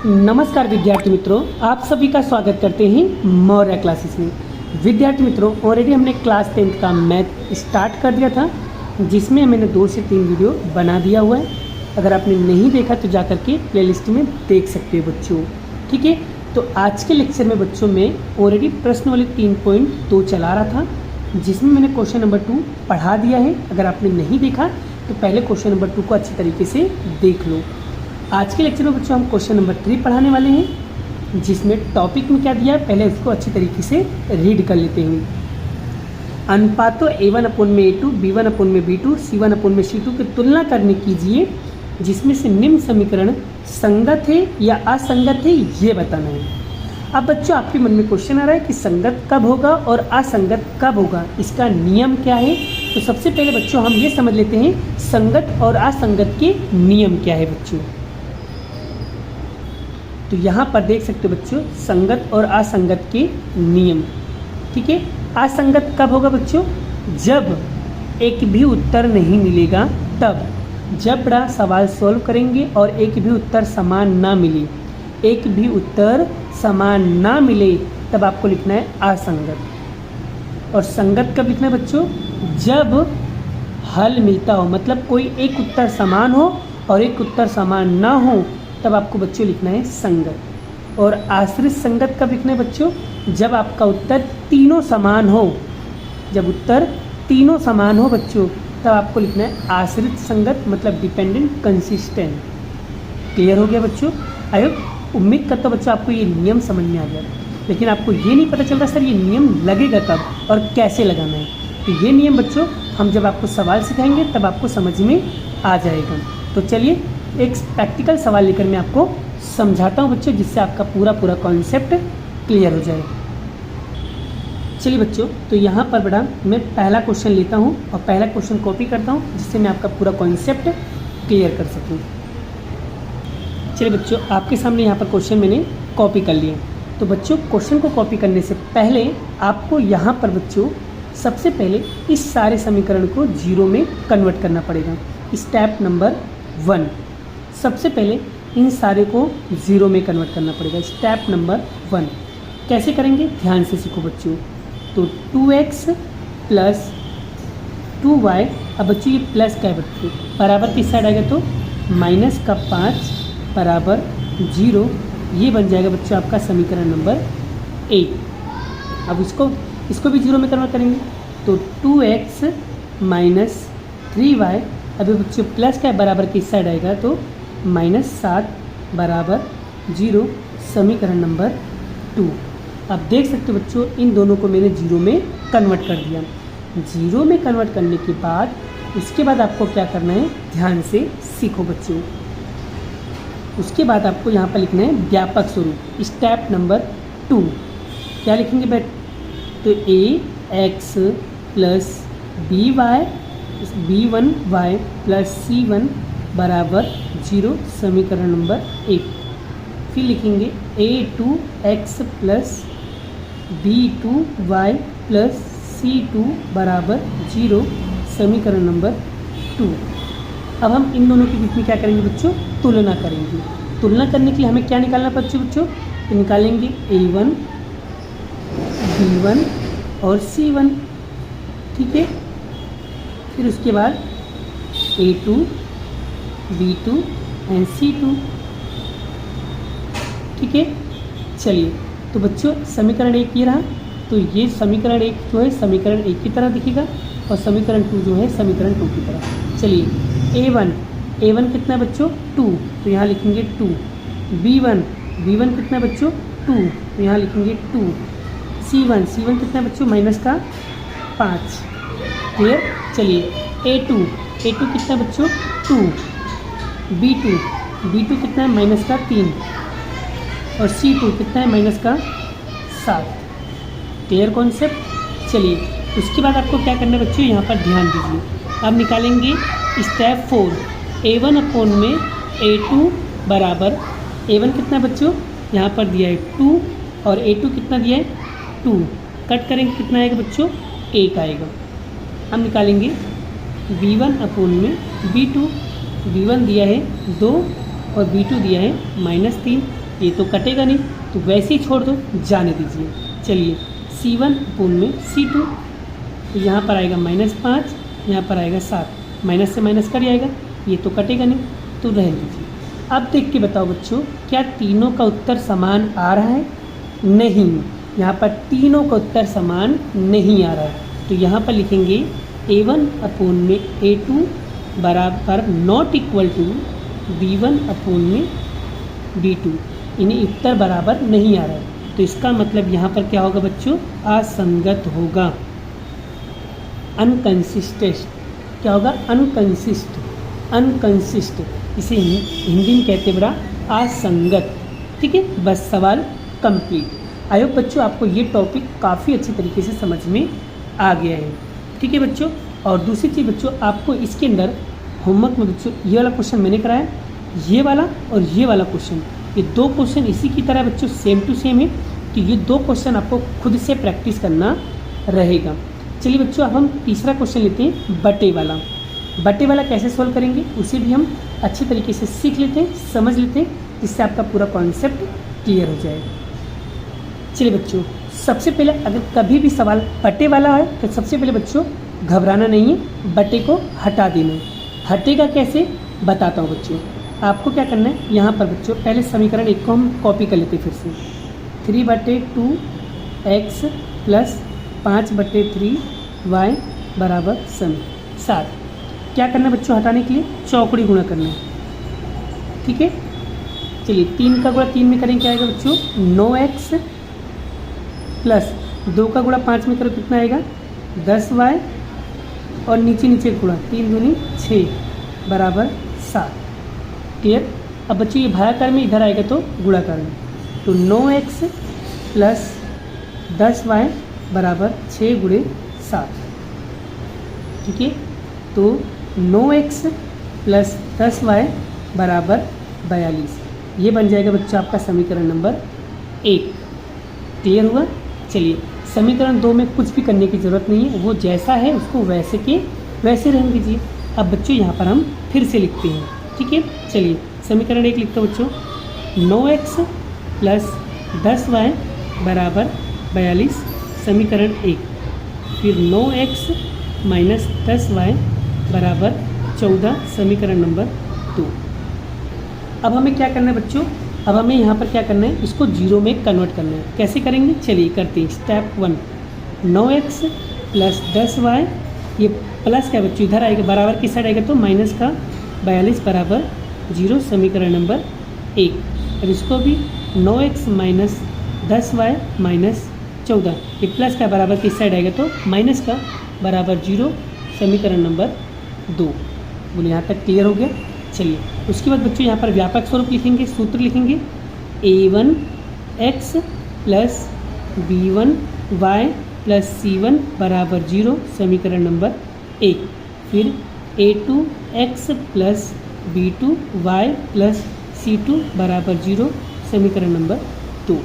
नमस्कार विद्यार्थी मित्रों, आप सभी का स्वागत करते हैं मौर्य क्लासेस में। विद्यार्थी मित्रों, ऑलरेडी हमने क्लास 10th का मैथ स्टार्ट कर दिया था, जिसमें मैंने 2 से 3 वीडियो बना दिया हुआ है। अगर आपने नहीं देखा तो जा करके प्लेलिस्ट में देख सकते हो बच्चों। ठीक है, तो आज के लेक्चर में बच्चों में ऑलरेडी प्रश्न वाले 3.2 चला रहा था, जिसमें मैंने क्वेश्चन नंबर 2 पढ़ा दिया है। अगर आपने नहीं देखा तो पहले क्वेश्चन नंबर 2 को अच्छी तरीके से देख लो। आज के लेक्चर में बच्चों हम क्वेश्चन नंबर 3 पढ़ाने वाले हैं, जिसमें टॉपिक में क्या दिया है पहले उसको अच्छी तरीके से रीड कर लेते हैं। अनुपातों A1/A2, B1/B2, C1/C2 की तुलना करने कीजिए, जिसमें से निम्न समीकरण संगत है या असंगत है, ये बताना है। अब बच्चों आपके मन में क्वेश्चन आ रहा है कि संगत कब होगा और असंगत कब होगा, इसका नियम क्या है। तो सबसे पहले बच्चों हम ये समझ लेते हैं संगत और असंगत के नियम क्या है बच्चों। तो यहाँ पर देख सकते हो बच्चों संगत और असंगत के नियम। ठीक है, असंगत कब होगा बच्चों? जब एक भी उत्तर नहीं मिलेगा तब। जब बड़ा सवाल सॉल्व करेंगे और एक भी उत्तर समान ना मिले, एक भी उत्तर समान ना मिले, तब आपको लिखना है असंगत। और संगत कब लिखना है बच्चों? जब हल मिलता हो, मतलब कोई एक उत्तर समान हो और एक उत्तर समान ना हो, तब आपको बच्चों लिखना है संगत। और आश्रित संगत कब लिखना है बच्चों? जब आपका उत्तर तीनों समान हो। जब उत्तर तीनों समान हो बच्चों, तब आपको लिखना है आश्रित संगत, मतलब डिपेंडेंट कंसिस्टेंट। क्लियर हो गया बच्चों? आई उम्मीद करता हूँ बच्चों आपको ये नियम समझ में आ गया। लेकिन आपको ये नहीं पता चल रहा सर ये नियम लगेगा कब और कैसे लगाना है। तो ये नियम बच्चों हम जब आपको सवाल सिखाएंगे तब आपको समझ में आ जाएगा। तो चलिए एक प्रैक्टिकल सवाल लेकर मैं आपको समझाता हूँ बच्चों, जिससे आपका पूरा कॉन्सेप्ट क्लियर हो जाए। चलिए बच्चों, तो यहाँ पर बड़ा मैं पहला क्वेश्चन लेता हूँ और पहला क्वेश्चन कॉपी करता हूँ, जिससे मैं आपका पूरा कॉन्सेप्ट क्लियर कर सकूँ। चलिए बच्चों, आपके सामने यहाँ पर क्वेश्चन मैंने कॉपी कर लिया। तो बच्चों क्वेश्चन को कॉपी करने से पहले आपको यहाँ पर बच्चों सबसे पहले इस सारे समीकरण को जीरो में कन्वर्ट करना पड़ेगा। स्टेप नंबर 1, सबसे पहले इन सारे को ज़ीरो में कन्वर्ट करना पड़ेगा। स्टेप नंबर 1 कैसे करेंगे, ध्यान से सीखो बच्चों। तो 2x प्लस 2y, अब बच्चों ये प्लस क्या है बच्चों, बराबर किस साइड आएगा तो माइनस का 5 बराबर 0, ये बन जाएगा बच्चों आपका समीकरण नंबर 1। अब इसको भी जीरो में कन्वर्ट करेंगे। तो 2x माइनस 3y, अभी बच्चों प्लस क्या है बराबर किस साइड आएगा तो -7 बराबर 0, समीकरण नंबर 2। अब देख सकते हो बच्चों इन दोनों को मैंने जीरो में कन्वर्ट कर दिया। जीरो में कन्वर्ट करने के बाद उसके बाद आपको क्या करना है, ध्यान से सीखो बच्चों। उसके बाद आपको यहाँ पर लिखना है व्यापक स्वरूप। स्टेप नंबर 2 क्या लिखेंगे बेट, तो ax plus b1y plus c1 बराबर 0, समीकरण नंबर 1। फिर लिखेंगे a2x plus b2y plus c2 बराबर 0, समीकरण नंबर 2। अब हम इन दोनों के बीच में क्या करेंगे बच्चों, तुलना करेंगे। तुलना करने के लिए हमें क्या निकालना बच्चों? तो निकालेंगे a1 b1 और c1। ठीक है, फिर उसके बाद a2 b2 एंड c2। ठीक है, चलिए तो बच्चों समीकरण 1 ये रहा। तो ये समीकरण 1 जो है समीकरण 1 की तरह दिखेगा और समीकरण 2 जो है समीकरण 2 की तरह। चलिए a1 कितना है बच्चों 2, तो यहाँ लिखेंगे 2। b1 कितना है बच्चों 2, तो यहाँ लिखेंगे 2। c1 कितना है बच्चों माइनस का 5। क्लियर? चलिए a2 कितना है बच्चों 2। b2 कितना है माइनस का 3 और c2 कितना है माइनस का 7। Clear concept? चलिए उसके बाद आपको क्या करना है बच्चों, यहाँ पर ध्यान दीजिए। अब निकालेंगे स्टेप 4, a1 में a2 बराबर a1 कितना बच्चों यहाँ पर दिया है 2 और a2 कितना दिया है 2। कट करेंगे कितना आएगा बच्चों 1 आएगा। हम निकालेंगे b1 में b2 दिया है 2 और b2 दिया है -3, ये तो कटेगा नहीं, तो वैसे ही छोड़ दो, जाने दीजिए। चलिए C1 अपोन में C2, तो यहाँ पर आएगा -5, यहाँ पर आएगा 7, माइनस से माइनस कर जाएगा, ये तो कटेगा नहीं, तो रहने दीजिए। अब देख के बताओ बच्चों, क्या तीनों का उत्तर समान आ रहा है? नहीं, यहाँ पर तीनों का उत्तर समान नहीं आ रहा है, तो यहाँ पर लिखेंगे A1 अपोन में A2 बराबर not equal to B1 upon में B2, इन्हें उत्तर बराबर नहीं आ रहा है, तो इसका मतलब यहाँ पर क्या होगा बच्चों? असंगत होगा, अनकंसिस्टेंट। क्या होगा? अनकंसिस्ट, इसे हिंदी में कहते हैं बड़ा असंगत। ठीक है, बस सवाल कंप्लीट। आई होप बच्चों आपको ये टॉपिक काफ़ी अच्छी तरीके से समझ में आ गया है। ठीक है बच्चों, और दूसरी चीज़ बच्चों, आपको इसके अंदर होमवर्क में बच्चों ये वाला क्वेश्चन मैंने कराया, ये वाला और ये वाला क्वेश्चन, ये दो क्वेश्चन इसी की तरह बच्चों सेम टू सेम है, तो ये दो क्वेश्चन आपको खुद से प्रैक्टिस करना रहेगा। चलिए बच्चों, अब हम तीसरा क्वेश्चन लेते हैं, बटे वाला। बटे वाला कैसे सॉल्व करेंगे उसे भी हम अच्छे तरीके से सीख लेते हैं, समझ लेते हैं, जिससे आपका पूरा कॉन्सेप्ट क्लियर हो जाएगा। चलिए बच्चों, सबसे पहले अगर कभी भी सवाल बटे वाला है तो सबसे पहले बच्चों घबराना नहीं है, बटे को हटा देना है। हटेगा कैसे बताता हूँ बच्चों। आपको क्या करना है, यहाँ पर बच्चों पहले समीकरण 1 को हम कॉपी कर लेते हैं फिर से। 3/2x प्लस 5/3y बराबर 7। क्या करना है बच्चों? हटाने के लिए चौकड़ी गुणा करना है। ठीक है, चलिए 3 का गुणा 3 में करें, क्या आएगा बच्चों? 9x प्लस 2 का गुणा 5 में करो, कितना आएगा? 10y, और नीचे नीचे गुणा 3 दूनी 6 बराबर 7। क्लियर? अब बच्चों ये भागाकार में इधर आएगा तो गुणाकार में, तो 9x प्लस 10y बराबर 6 गुणे 7। ठीक है, तो 9x प्लस 10y बराबर 42, ये बन जाएगा बच्चों आपका समीकरण नंबर 1। क्लियर हुआ? चलिए समीकरण 2 में कुछ भी करने की ज़रूरत नहीं है, वो जैसा है उसको वैसे के वैसे रहने दीजिए। अब बच्चों यहाँ पर हम फिर से लिखते हैं। ठीक है, चलिए समीकरण 1 लिखते हो बच्चों, 9x प्लस 10y बराबर 42 समीकरण 1, फिर 9x माइनस 10y बराबर 14 समीकरण नंबर 2। अब हमें क्या करना है बच्चों? अब हमें यहाँ पर क्या करना है, इसको जीरो में कन्वर्ट करना है। कैसे करेंगे? चलिए करते हैं। स्टेप 1, 9x प्लस 10y, ये प्लस क्या बच्चों इधर आएगा, बराबर किस साइड आएगा तो माइनस का, 42 बराबर 0 समीकरण नंबर 1। अब इसको भी 9x माइनस 10y माइनस 14, ये प्लस का बराबर किस साइड आएगा तो माइनस का, बराबर 0 समीकरण नंबर 2। बोले यहाँ तक क्लियर हो गया? चलिए उसके बाद बच्चों यहाँ पर व्यापक स्वरूप लिखेंगे, सूत्र लिखेंगे a1x plus b1y plus c1 बराबर 0 समीकरण नंबर 1, फिर a2x plus b2y plus c2 बराबर 0 समीकरण नंबर 2।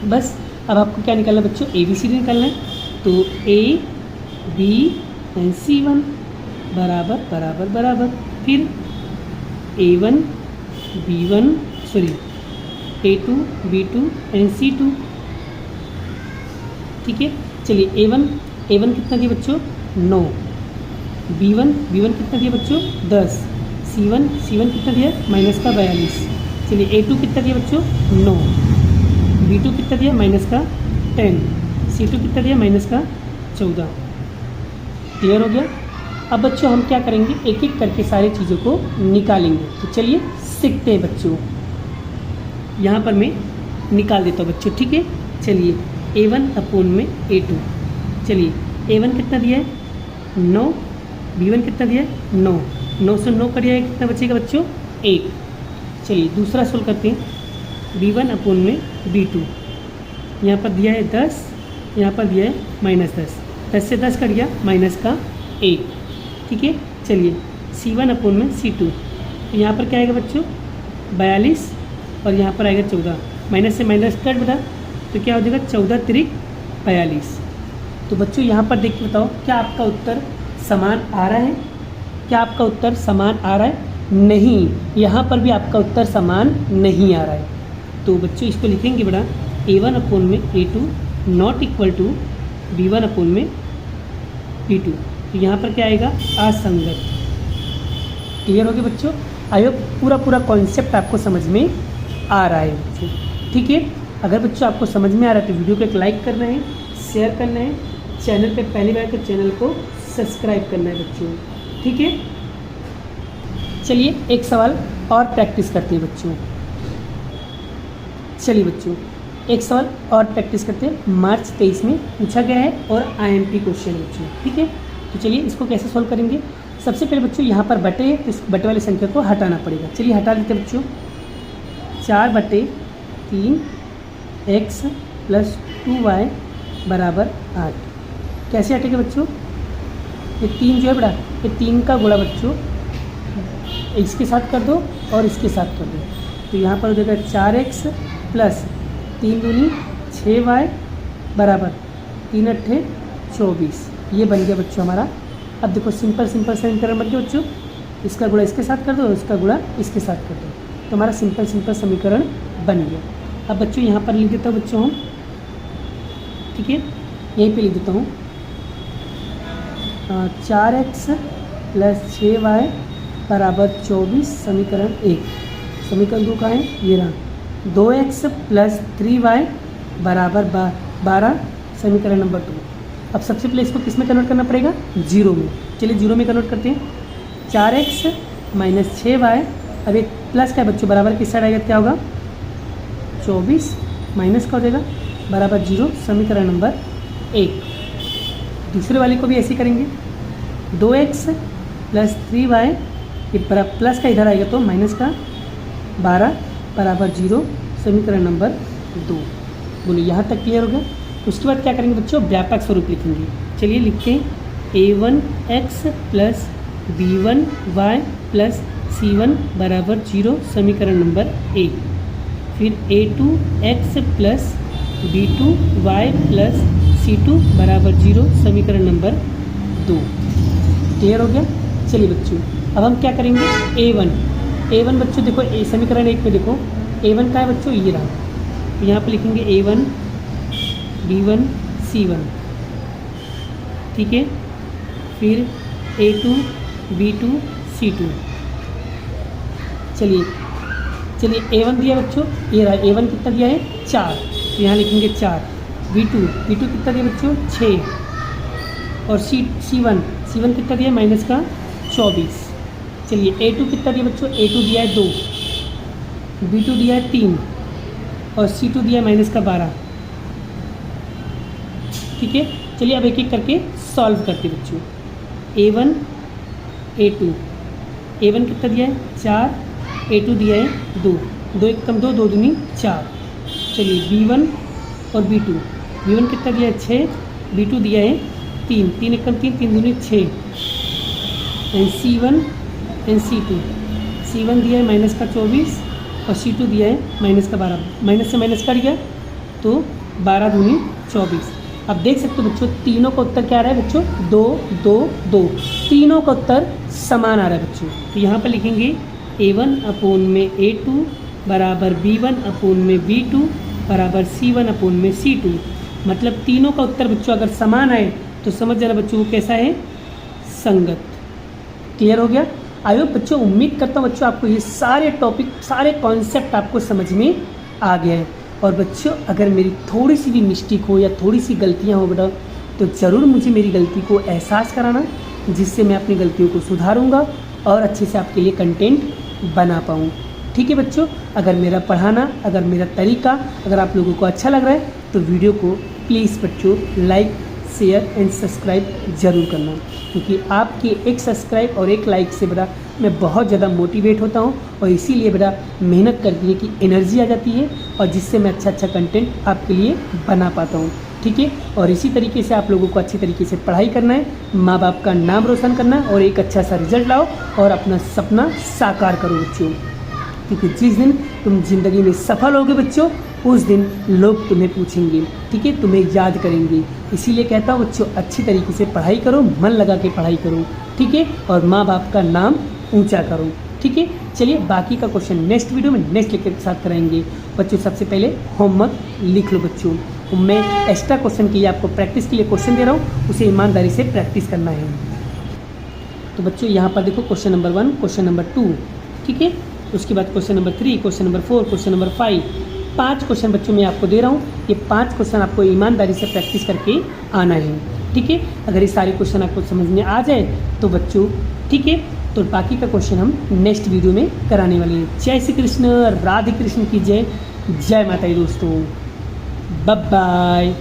बस अब आपको क्या निकालना है बच्चों? ABCD निकालना है, तो a b एंड c1 बराबर बराबर बराबर, फिर a1 b1 sorry a2 b2 and c2। ठीक है, चलिए a1 कितना दिया बच्चों? 9, b1 कितना दिया बच्चों? 10, c1 कितना दिया? माइनस का 42। चलिए a2 कितना दिया बच्चों? 9, b2 कितना दिया? माइनस का 10, c2 कितना दिया? माइनस का 14। क्लियर हो गया? अब बच्चों हम क्या करेंगे, एक एक करके सारी चीज़ों को निकालेंगे। तो चलिए सीखते हैं बच्चों। यहाँ पर मैं निकाल देता हूँ बच्चों। ठीक है, चलिए a1 अपोन में a2। चलिए a1 कितना दिया है? 9, b1 कितना दिया है? 9, 9 से 9 कर दिया है, कितना बचेगा बच्चों? 1। चलिए दूसरा सोल्व करते हैं। b1 अपोन में b2, यहाँ पर दिया है 10, यहाँ पर दिया है -10, 10 से 10 कर दिया, माइनस का 1। ठीक है, चलिए c1 अपोन में c2, तो यहाँ पर क्या आएगा बच्चों? 42, और यहाँ पर आएगा 14, माइनस से माइनस कट बता, तो क्या हो जाएगा? 14 त्रिक 42। तो बच्चों यहाँ पर देख के बताओ, क्या आपका उत्तर समान आ रहा है? क्या आपका उत्तर समान आ रहा है? नहीं, यहाँ पर भी आपका उत्तर समान नहीं आ रहा है। तो बच्चों इसको लिखेंगे बेटा A1 अपोन में A2 not equal to B1 upon में B2। तो यहाँ पर क्या आएगा, असंगत। क्लियर हो गया बच्चों? आई होप पूरा कॉन्सेप्ट आपको समझ में आ रहा है बच्चों। ठीक है, अगर बच्चों आपको समझ में आ रहा है तो वीडियो को एक लाइक करना है, शेयर करना है, चैनल पे पहली बार तो चैनल को सब्सक्राइब करना है बच्चों। ठीक है, चलिए एक सवाल और प्रैक्टिस करते हैं बच्चों। चलिए बच्चों एक सवाल और प्रैक्टिस करते हैं, मार्च 23 में पूछा गया है और IMP क्वेश्चन है बच्चों। ठीक है, तो चलिए इसको कैसे सॉल्व करेंगे। सबसे पहले बच्चों यहाँ पर बटे है तो इस बटे वाली संख्या को हटाना पड़ेगा। चलिए हटा देते हैं बच्चों। 4/3 x + 2y = 8। कैसे हटेगा बच्चों, ये 3 जो है बड़ा, ये 3 का गुणा बच्चों इसके साथ कर दो और इसके साथ कर दो। तो यहाँ पर हो जाएगा 4x + 3 दूनी 6y = 3 अट्ठे 24। ये बन गया बच्चों हमारा। अब देखो सिंपल समीकरण बन गया बच्चों, इसका गुणा इसके साथ कर दो और इसका गुणा इसके साथ कर दो, तो हमारा सिंपल समीकरण बन गया। अब बच्चों यहाँ पर लिख देता हूँ बच्चों हम, ठीक है, यहीं पे लिख देता हूँ 4x + 6y = 24 समीकरण 1। समीकरण 2 कहाँ है, ये रहा। 2x + 3y = 12 समीकरण नंबर 2। अब सबसे पहले इसको किस में कन्वर्ट करना पड़ेगा, 0 में। चलिए 0 में कन्वर्ट करते हैं। 4x - 6y, अब एक प्लस का है बच्चों, बराबर किस साइड आएगा, क्या होगा 24 माइनस का हो जाएगा बराबर 0 समीकरण नंबर 1। दूसरे वाले को भी ऐसे करेंगे। 2x + 3y, ये प्लस का इधर आएगा तो माइनस का 12 बराबर 0 समीकरण नंबर 2। बोलो यहाँ तक क्लियर हो गया। उसके बाद क्या करेंगे बच्चों, व्यापक स्वरूप लिखेंगे। चलिए लिखते हैं A1x + B1y + C1 = 0 समीकरण नंबर 1। फिर A2x + B2y + C2 = 0 समीकरण नंबर 2। क्लियर हो गया। चलिए बच्चों अब हम क्या करेंगे, A1 बच्चों देखो समीकरण 1 में देखो A1 का है बच्चों, ये रहा। तो यहाँ पर लिखेंगे A1 B1 C1, ठीक है। फिर A2 B2 C2। चलिए A1 दिया बच्चों, ये रहा। A1 कितना दिया है, 4, तो यहाँ लिखेंगे 4। B2 कितना दिया बच्चों, 6। और C1 कितना दिया है, माइनस का 24। चलिए A2 कितना दिया बच्चों, A2 दिया है 2, B2 दिया है 3 और C2 दिया है माइनस का 12। ठीक है, चलिए अब एक एक करके सॉल्व करते बच्चों। A1 A1 कितना दिया है, 4, A2 दिया है 2, 2 1 कम 2, 2 दूनी 4। चलिए B1 और B1 कितना दिया है, 6, B2 दिया है 3, 3 1 कम 3, 3 दूनी 6। एंड C1 एंड C2 दिया है माइनस का 24 और C2 दिया है माइनस का 12। माइनस से माइनस कट गया तो 12 दूनी 24। अब देख सकते हो बच्चों तीनों का उत्तर क्या आ रहा है बच्चों, 2 2 2। तीनों का उत्तर समान आ रहा है बच्चों। तो यहाँ पर लिखेंगे A1 अपोन में A2 बराबर B1 अपोन में B2 बराबर C1 अपोन में C2। मतलब तीनों का उत्तर बच्चों अगर समान आए तो समझ जाना बच्चों वो कैसा है, संगत। क्लियर हो गया। आयो बच्चों, उम्मीद करता हूँ बच्चों आपको ये सारे टॉपिक, सारे कॉन्सेप्ट आपको समझ में आ गया है। और बच्चों अगर मेरी थोड़ी सी भी मिस्टेक हो या थोड़ी सी गलतियाँ हो बेटा, तो ज़रूर मुझे मेरी गलती को एहसास कराना, जिससे मैं अपनी गलतियों को सुधारूंगा और अच्छे से आपके लिए कंटेंट बना पाऊँ। ठीक है बच्चों, अगर मेरा पढ़ाना, अगर मेरा तरीका अगर आप लोगों को अच्छा लग रहा है तो वीडियो को प्लीज़ बच्चों लाइक, शेयर एंड सब्सक्राइब ज़रूर करना, क्योंकि आपके एक सब्सक्राइब और एक लाइक से बेटा मैं बहुत ज़्यादा मोटिवेट होता हूँ और इसीलिए बेटा मेहनत करने की एनर्जी आ जाती है और जिससे मैं अच्छा कंटेंट आपके लिए बना पाता हूँ। ठीक है, और इसी तरीके से आप लोगों को अच्छी तरीके से पढ़ाई करना है, माँ बाप का नाम रोशन करना है और एक अच्छा सा रिजल्ट लाओ और अपना सपना साकार करो बच्चों। क्योंकि जिस दिन तुम जिंदगी में सफल होगे बच्चों, उस दिन लोग तुम्हें पूछेंगे, ठीक है, तुम्हें याद करेंगे। इसीलिए कहता हूँ बच्चों अच्छी तरीके से पढ़ाई करो, मन लगा के पढ़ाई करो, ठीक है, और माँ बाप का नाम ऊंचा करो। ठीक है। चलिए बाकी का क्वेश्चन नेक्स्ट वीडियो में नेक्स्ट लेक्चर के साथ कराएंगे। बच्चों सबसे पहले होमवर्क लिख लो बच्चों। मैं एक्स्ट्रा क्वेश्चन के लिए आपको प्रैक्टिस के लिए क्वेश्चन दे रहा हूँ, उसे ईमानदारी से प्रैक्टिस करना है। तो बच्चों यहाँ पर देखो क्वेश्चन नंबर 1, क्वेश्चन नंबर 2, ठीक है। उसके बाद question number 3, question number 4, question number 5, 5 question बच्चों मैं आपको दे रहा हूँ। ये 5 क्वेश्चन आपको ईमानदारी से प्रैक्टिस करके आना है, ठीक है। अगर ये सारे क्वेश्चन आपको समझ में आ जाए तो बच्चों ठीक है, तो बाकी का क्वेश्चन हम नेक्स्ट वीडियो में कराने वाले हैं। जय श्री कृष्ण, राधे कृष्ण की जय, जय माता दी दोस्तों, बाय बाय।